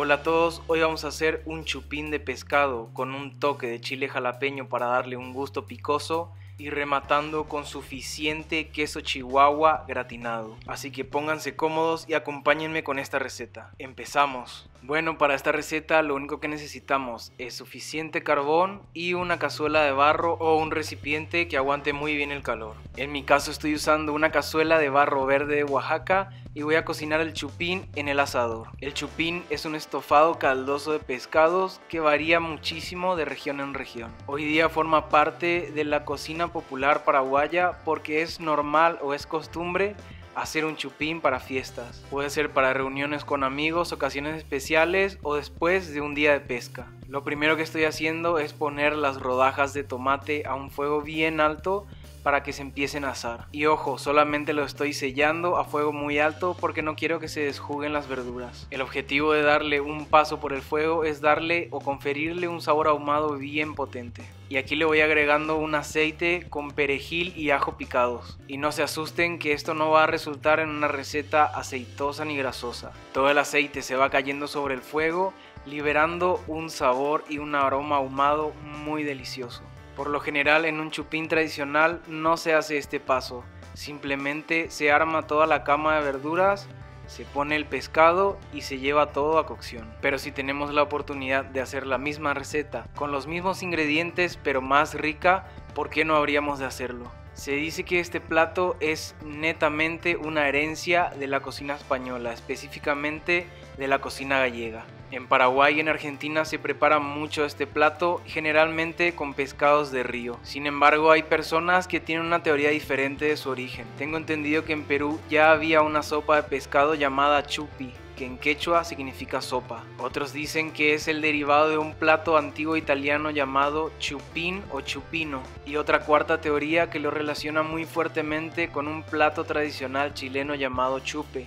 Hola a todos, hoy vamos a hacer un chupín de pescado con un toque de chile jalapeño para darle un gusto picoso y rematando con suficiente queso chihuahua gratinado. Así que pónganse cómodos y acompáñenme con esta receta. Empezamos. Bueno, para esta receta lo único que necesitamos es suficiente carbón y una cazuela de barro o un recipiente que aguante muy bien el calor. En mi caso estoy usando una cazuela de barro verde de Oaxaca y voy a cocinar el chupín en el asador. El chupín es un estofado caldoso de pescados que varía muchísimo de región en región. Hoy día forma parte de la cocina popular paraguaya porque es normal o es costumbre hacer un chupín para fiestas. Puede ser para reuniones con amigos, ocasiones especiales o después de un día de pesca. Lo primero que estoy haciendo es poner las rodajas de tomate a un fuego bien alto para que se empiecen a asar. Y ojo, solamente lo estoy sellando a fuego muy alto porque no quiero que se desjuguen las verduras. El objetivo de darle un paso por el fuego es darle o conferirle un sabor ahumado bien potente. Y aquí le voy agregando un aceite con perejil y ajo picados. Y no se asusten que esto no va a resultar en una receta aceitosa ni grasosa. Todo el aceite se va cayendo sobre el fuego, liberando un sabor y un aroma ahumado muy delicioso. Por lo general en un chupín tradicional no se hace este paso, simplemente se arma toda la cama de verduras, se pone el pescado y se lleva todo a cocción. Pero si tenemos la oportunidad de hacer la misma receta con los mismos ingredientes pero más rica, ¿por qué no habríamos de hacerlo? Se dice que este plato es netamente una herencia de la cocina española, específicamente de la cocina gallega. En Paraguay y en Argentina se prepara mucho este plato, generalmente con pescados de río. Sin embargo, hay personas que tienen una teoría diferente de su origen. Tengo entendido que en Perú ya había una sopa de pescado llamada chupi, que en quechua significa sopa. Otros dicen que es el derivado de un plato antiguo italiano llamado chupín o chupino. Y otra cuarta teoría que lo relaciona muy fuertemente con un plato tradicional chileno llamado chupe,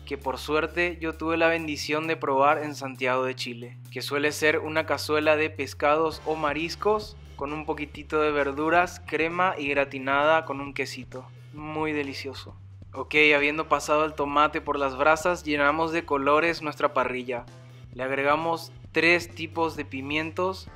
que por suerte yo tuve la bendición de probar en Santiago de Chile, que suele ser una cazuela de pescados o mariscos con un poquitito de verduras, crema y gratinada con un quesito. Muy delicioso. Ok, habiendo pasado el tomate por las brasas, llenamos de colores nuestra parrilla. Le agregamos 3 tipos de pimientos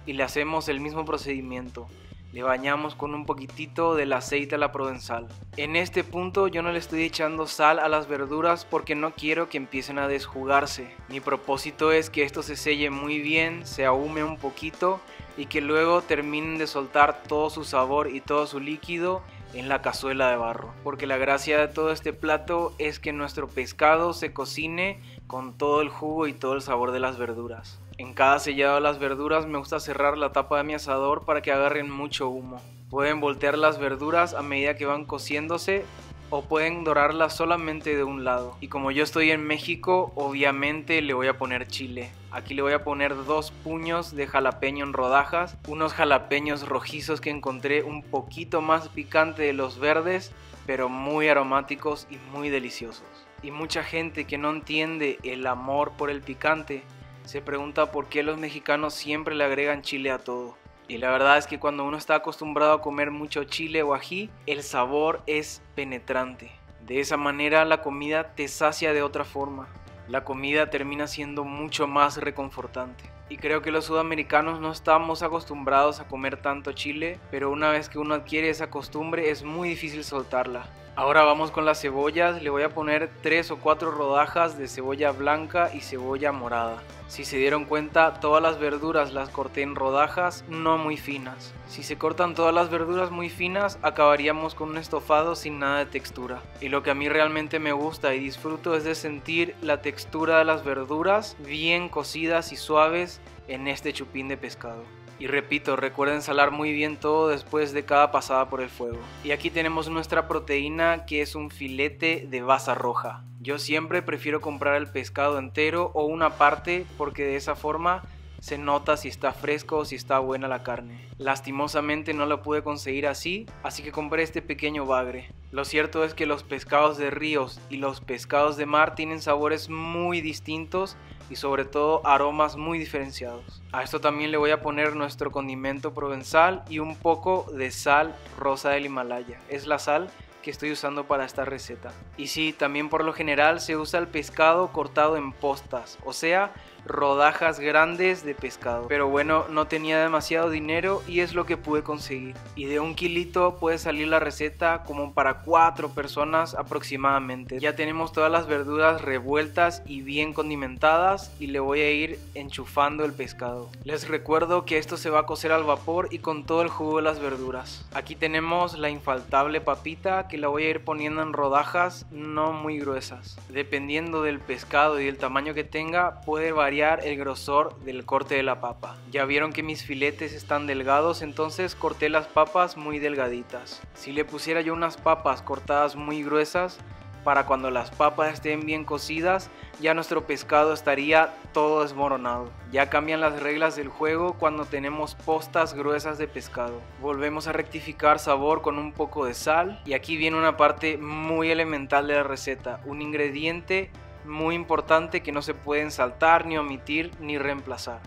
y le hacemos el mismo procedimiento. Le bañamos con un poquitito del aceite a la provenzal. En este punto yo no le estoy echando sal a las verduras porque no quiero que empiecen a desjugarse. Mi propósito es que esto se selle muy bien, se ahume un poquito y que luego terminen de soltar todo su sabor y todo su líquido en la cazuela de barro. Porque la gracia de todo este plato es que nuestro pescado se cocine con todo el jugo y todo el sabor de las verduras. En cada sellado de las verduras me gusta cerrar la tapa de mi asador para que agarren mucho humo. Pueden voltear las verduras a medida que van cociéndose o pueden dorarlas solamente de un lado. Y como yo estoy en México, obviamente le voy a poner chile. Aquí le voy a poner 2 puños de jalapeño en rodajas, unos jalapeños rojizos que encontré un poquito más picante de los verdes, pero muy aromáticos y muy deliciosos. Y mucha gente que no entiende el amor por el picante se pregunta por qué los mexicanos siempre le agregan chile a todo. Y la verdad es que cuando uno está acostumbrado a comer mucho chile o ají, el sabor es penetrante. De esa manera la comida te sacia de otra forma. La comida termina siendo mucho más reconfortante. Y creo que los sudamericanos no estamos acostumbrados a comer tanto chile, pero una vez que uno adquiere esa costumbre es muy difícil soltarla. Ahora vamos con las cebollas, le voy a poner 3 o 4 rodajas de cebolla blanca y cebolla morada. Si se dieron cuenta, todas las verduras las corté en rodajas no muy finas. Si se cortan todas las verduras muy finas, acabaríamos con un estofado sin nada de textura. Y lo que a mí realmente me gusta y disfruto es de sentir la textura de las verduras bien cocidas y suaves en este chupín de pescado. Y repito, recuerden salar muy bien todo después de cada pasada por el fuego. Y aquí tenemos nuestra proteína, que es un filete de basa roja. Yo siempre prefiero comprar el pescado entero o una parte porque de esa forma se nota si está fresco o si está buena la carne. Lastimosamente no lo pude conseguir así que compré este pequeño bagre. Lo cierto es que los pescados de ríos y los pescados de mar tienen sabores muy distintos y sobre todo aromas muy diferenciados. A esto también le voy a poner nuestro condimento provenzal y un poco de sal rosa del Himalaya. Es la sal que estoy usando para esta receta. Y sí, también por lo general se usa el pescado cortado en postas, o sea, rodajas grandes de pescado. Pero bueno, no tenía demasiado dinero y es lo que pude conseguir. Y de 1 kilito puede salir la receta como para 4 personas aproximadamente. Ya tenemos todas las verduras revueltas y bien condimentadas y le voy a ir enchufando el pescado. Les recuerdo que esto se va a cocer al vapor y con todo el jugo de las verduras. Aquí tenemos la infaltable papita que la voy a ir poniendo en rodajas no muy gruesas. Dependiendo del pescado y del tamaño que tenga, puede variar el grosor del corte de la papa. Ya vieron que mis filetes están delgados, entonces corté las papas muy delgaditas. Si le pusiera yo unas papas cortadas muy gruesas, para cuando las papas estén bien cocidas, ya nuestro pescado estaría todo desmoronado. Ya cambian las reglas del juego cuando tenemos postas gruesas de pescado. Volvemos a rectificar sabor con un poco de sal. Y aquí viene una parte muy elemental de la receta, un ingrediente muy importante que no se pueden saltar, ni omitir, ni reemplazar: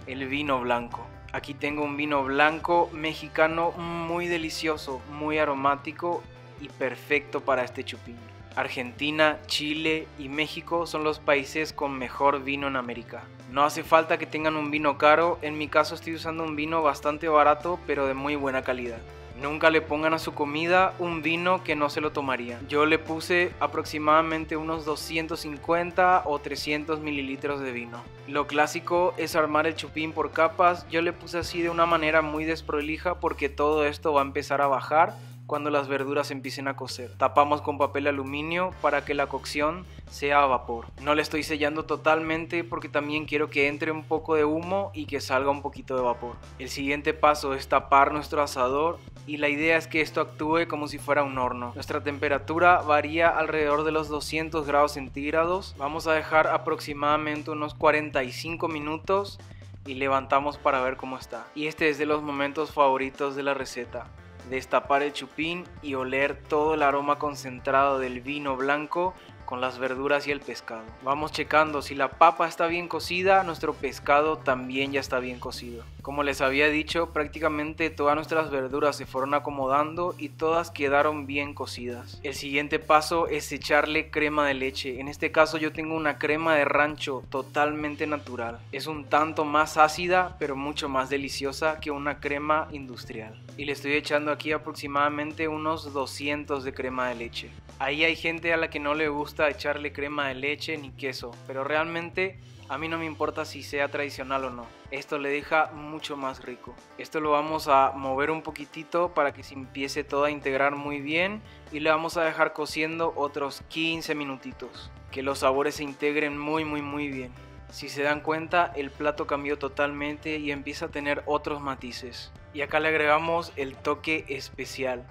el vino blanco. Aquí tengo un vino blanco mexicano muy delicioso, muy aromático y perfecto para este chupín. Argentina, Chile y México son los países con mejor vino en América. No hace falta que tengan un vino caro, en mi caso estoy usando un vino bastante barato pero de muy buena calidad. Nunca le pongan a su comida un vino que no se lo tomarían. Yo le puse aproximadamente unos 250 o 300 mililitros de vino. Lo clásico es armar el chupín por capas. Yo le puse así de una manera muy desprolija porque todo esto va a empezar a bajar cuando las verduras empiecen a cocer. Tapamos con papel aluminio para que la cocción sea a vapor. No le estoy sellando totalmente porque también quiero que entre un poco de humo y que salga un poquito de vapor. El siguiente paso es tapar nuestro asador y la idea es que esto actúe como si fuera un horno. Nuestra temperatura varía alrededor de los 200 grados centígrados. Vamos a dejar aproximadamente unos 45 minutos y levantamos para ver cómo está. Y este es de los momentos favoritos de la receta: destapar el chupín y oler todo el aroma concentrado del vino blanco con las verduras y el pescado. Vamos checando si la papa está bien cocida, nuestro pescado también ya está bien cocido. Como les había dicho, prácticamente todas nuestras verduras se fueron acomodando y todas quedaron bien cocidas. El siguiente paso es echarle crema de leche. En este caso yo tengo una crema de rancho totalmente natural. Es un tanto más ácida pero mucho más deliciosa que una crema industrial. Y le estoy echando aquí aproximadamente unos 200 de crema de leche. Ahí hay gente a la que no le gusta echarle crema de leche ni queso, pero realmente a mí no me importa si sea tradicional o no. Esto le deja mucho más rico. Esto lo vamos a mover un poquitito para que se empiece todo a integrar muy bien y le vamos a dejar cociendo otros 15 minutitos. Que los sabores se integren muy bien. Si se dan cuenta, el plato cambió totalmente y empieza a tener otros matices. Y acá le agregamos el toque especial: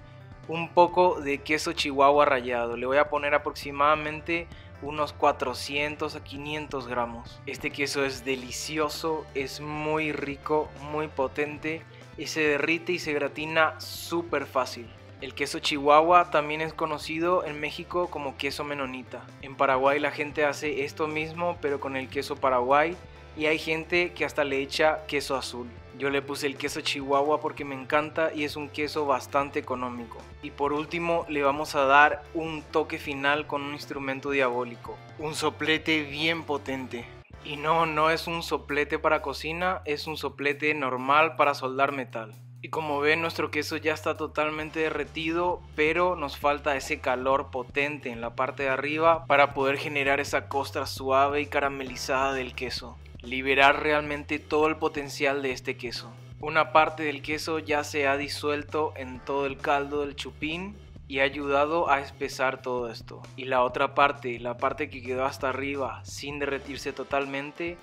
un poco de queso chihuahua rallado. Le voy a poner aproximadamente unos 400 a 500 gramos. Este queso es delicioso, es muy rico, muy potente y se derrite y se gratina súper fácil. El queso chihuahua también es conocido en México como queso menonita. En Paraguay la gente hace esto mismo pero con el queso paraguay, y hay gente que hasta le echa queso azul. Yo le puse el queso chihuahua porque me encanta y es un queso bastante económico. Y por último le vamos a dar un toque final con un instrumento diabólico: un soplete bien potente. Y no es un soplete para cocina, es un soplete normal para soldar metal. Y como ven, nuestro queso ya está totalmente derretido, pero nos falta ese calor potente en la parte de arriba para poder generar esa costra suave y caramelizada del queso. Liberar realmente todo el potencial de este queso. Una parte del queso ya se ha disuelto en todo el caldo del chupín y ha ayudado a espesar todo esto. Y la otra parte, la parte que quedó hasta arriba sin derretirse totalmente,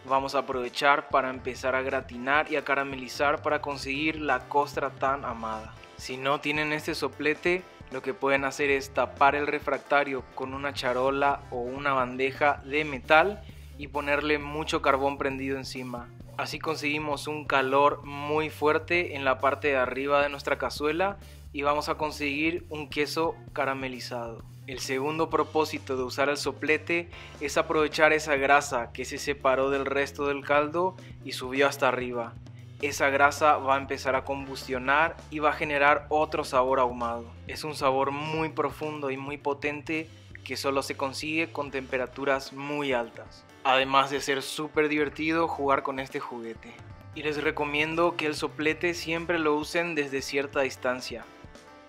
vamos a aprovechar para empezar a gratinar y a caramelizar para conseguir la costra tan amada. Si no tienen este soplete, lo que pueden hacer es tapar el refractario con una charola o una bandeja de metal y ponerle mucho carbón prendido encima. Así conseguimos un calor muy fuerte en la parte de arriba de nuestra cazuela y vamos a conseguir un queso caramelizado. El segundo propósito de usar el soplete es aprovechar esa grasa que se separó del resto del caldo y subió hasta arriba. esa grasa va a empezar a combustionar y va a generar otro sabor ahumado. Es un sabor muy profundo y muy potente que solo se consigue con temperaturas muy altas. Además de ser súper divertido jugar con este juguete. Y les recomiendo que el soplete siempre lo usen desde cierta distancia.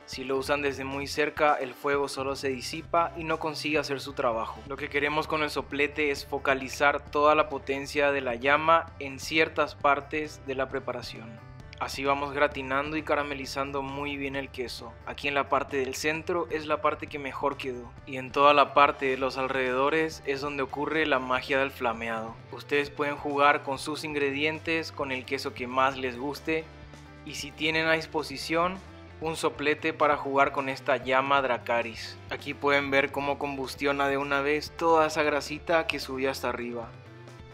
Si lo usan desde muy cerca, el fuego solo se disipa y no consigue hacer su trabajo. Lo que queremos con el soplete es focalizar toda la potencia de la llama en ciertas partes de la preparación. Así vamos gratinando y caramelizando muy bien el queso. Aquí en la parte del centro es la parte que mejor quedó. Y en toda la parte de los alrededores es donde ocurre la magia del flameado. Ustedes pueden jugar con sus ingredientes, con el queso que más les guste. Y si tienen a disposición un soplete para jugar con esta llama Dracarys. Aquí pueden ver cómo combustiona de una vez toda esa grasita que subió hasta arriba.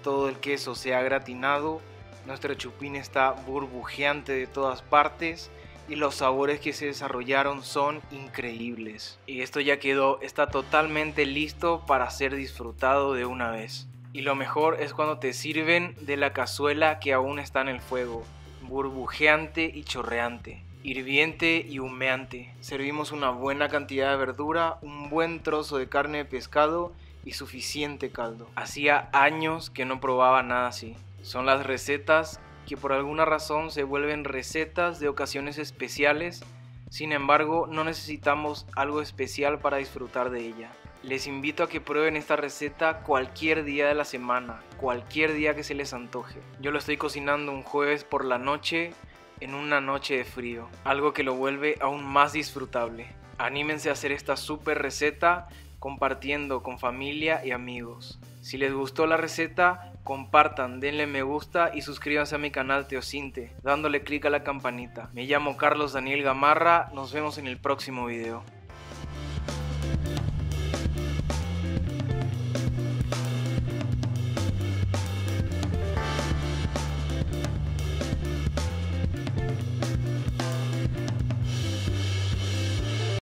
Todo el queso se ha gratinado, nuestro chupín está burbujeante de todas partes y los sabores que se desarrollaron son increíbles. Y esto ya quedó, está totalmente listo para ser disfrutado de una vez. Y lo mejor es cuando te sirven de la cazuela que aún está en el fuego, burbujeante y chorreante. Hirviente y humeante. Servimos una buena cantidad de verdura, un buen trozo de carne de pescado y suficiente caldo. Hacía años que no probaba nada así. Son las recetas que por alguna razón se vuelven recetas de ocasiones especiales. Sin embargo, no necesitamos algo especial para disfrutar de ella. Les invito a que prueben esta receta cualquier día de la semana, cualquier día que se les antoje. Yo lo estoy cocinando un jueves por la noche, en una noche de frío, algo que lo vuelve aún más disfrutable. Anímense a hacer esta super receta compartiendo con familia y amigos. Si les gustó la receta, compartan, denle me gusta y suscríbanse a mi canal Teocinte, dándole clic a la campanita. Me llamo Carlos Daniel Gamarra, nos vemos en el próximo video.